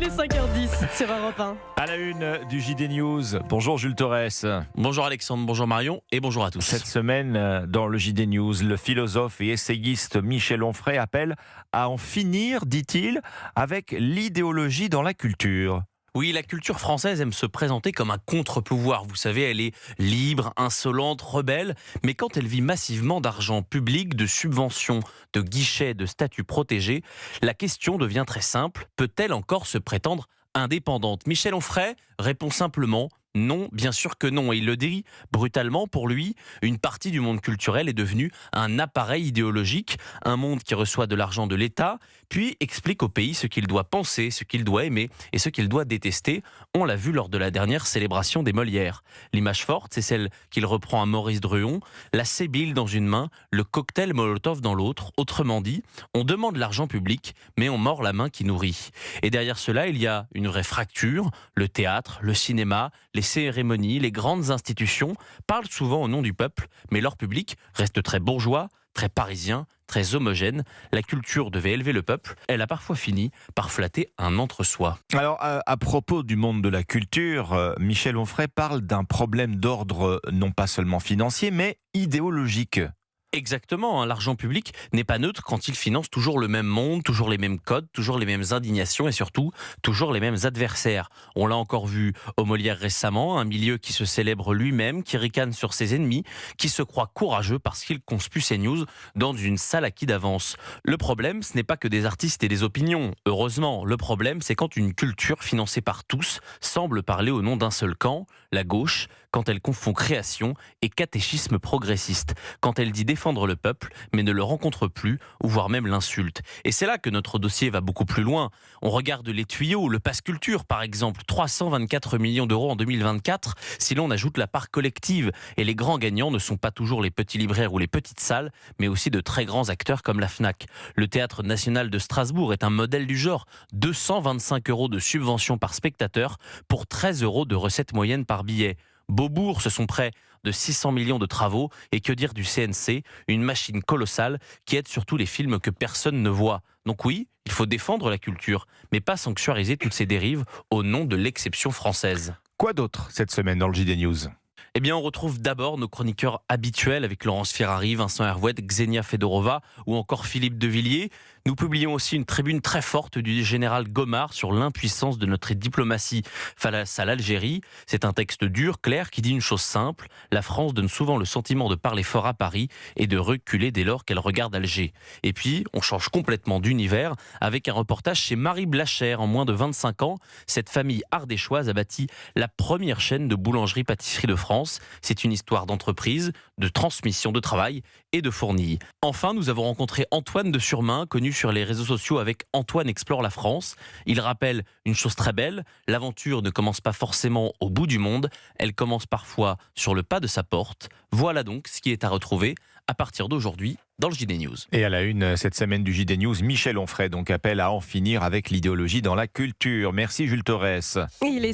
est 5h10 sur Europe 1. À la une du JD News, bonjour Jules Torres. Bonjour Alexandre, bonjour Marion et bonjour à tous. Cette semaine, dans le JD News, le philosophe et essayiste Michel Onfray appelle à en finir, dit-il, avec l'idéologie dans la culture. Oui, la culture française aime se présenter comme un contre-pouvoir. Vous savez, elle est libre, insolente, rebelle. Mais quand elle vit massivement d'argent public, de subventions, de guichets, de statuts protégés, la question devient très simple. Peut-elle encore se prétendre indépendante ? Michel Onfray répond simplement non, bien sûr que non. Et il le dit brutalement, pour lui, une partie du monde culturel est devenue un appareil idéologique, un monde qui reçoit de l'argent de l'État, puis explique au pays ce qu'il doit penser, ce qu'il doit aimer et ce qu'il doit détester. On l'a vu lors de la dernière célébration des Molières. L'image forte, c'est celle qu'il reprend à Maurice Druon, la sébile dans une main, le cocktail Molotov dans l'autre. Autrement dit, on demande l'argent public, mais on mord la main qui nourrit. Et derrière cela, il y a une vraie fracture. Le théâtre, le cinéma, les cérémonies, les grandes institutions parlent souvent au nom du peuple, mais leur public reste très bourgeois, très parisien, très homogène. La culture devait élever le peuple. Elle a parfois fini par flatter un entre-soi. Alors, à propos du monde de la culture, Michel Onfray parle d'un problème d'ordre non pas seulement financier, mais idéologique. Exactement, l'argent public n'est pas neutre quand il finance toujours le même monde, toujours les mêmes codes, toujours les mêmes indignations et surtout toujours les mêmes adversaires. On l'a encore vu aux Molières récemment, un milieu qui se célèbre lui-même, qui ricane sur ses ennemis, qui se croit courageux parce qu'il conspue ses news dans une salle acquis d'avance. Le problème, ce n'est pas que des artistes et des opinions. Heureusement, le problème, c'est quand une culture financée par tous semble parler au nom d'un seul camp, la gauche, quand elle confond création et catéchisme progressiste, quand elle dit défendre le peuple, mais ne le rencontre plus, ou voire même l'insulte. Et c'est là que notre dossier va beaucoup plus loin. On regarde les tuyaux, le pass culture par exemple, 324 millions d'euros en 2024, si l'on ajoute la part collective. Et les grands gagnants ne sont pas toujours les petits libraires ou les petites salles, mais aussi de très grands acteurs comme la Fnac. Le Théâtre National de Strasbourg est un modèle du genre. 225 euros de subvention par spectateur pour 13 euros de recettes moyennes par billet. Beaubourg, ce sont près de 600 millions de travaux. Et que dire du CNC, une machine colossale qui aide surtout les films que personne ne voit. Donc oui, il faut défendre la culture, mais pas sanctuariser toutes ces dérives au nom de l'exception française. Quoi d'autre cette semaine dans le JD News ? Eh bien, on retrouve d'abord nos chroniqueurs habituels avec Laurence Ferrari, Vincent Hervouet, Xenia Fedorova ou encore Philippe Devilliers. Nous publions aussi une tribune très forte du général Gomard sur l'impuissance de notre diplomatie face à l'Algérie. C'est un texte dur, clair, qui dit une chose simple. La France donne souvent le sentiment de parler fort à Paris et de reculer dès lors qu'elle regarde Alger. Et puis, on change complètement d'univers avec un reportage chez Marie Blachère. En moins de 25 ans, cette famille ardéchoise a bâti la première chaîne de boulangerie-pâtisserie de France. C'est une histoire d'entreprise, de transmission de travail et de fournis. Enfin, nous avons rencontré Antoine de Surmain, connu sur les réseaux sociaux avec Antoine Explore la France. Il rappelle une chose très belle, l'aventure ne commence pas forcément au bout du monde, elle commence parfois sur le pas de sa porte. Voilà donc ce qui est à retrouver à partir d'aujourd'hui dans le JD News. Et à la une, cette semaine du JD News, Michel Onfray donc appelle à en finir avec l'idéologie dans la culture. Merci Jules Torres. Il est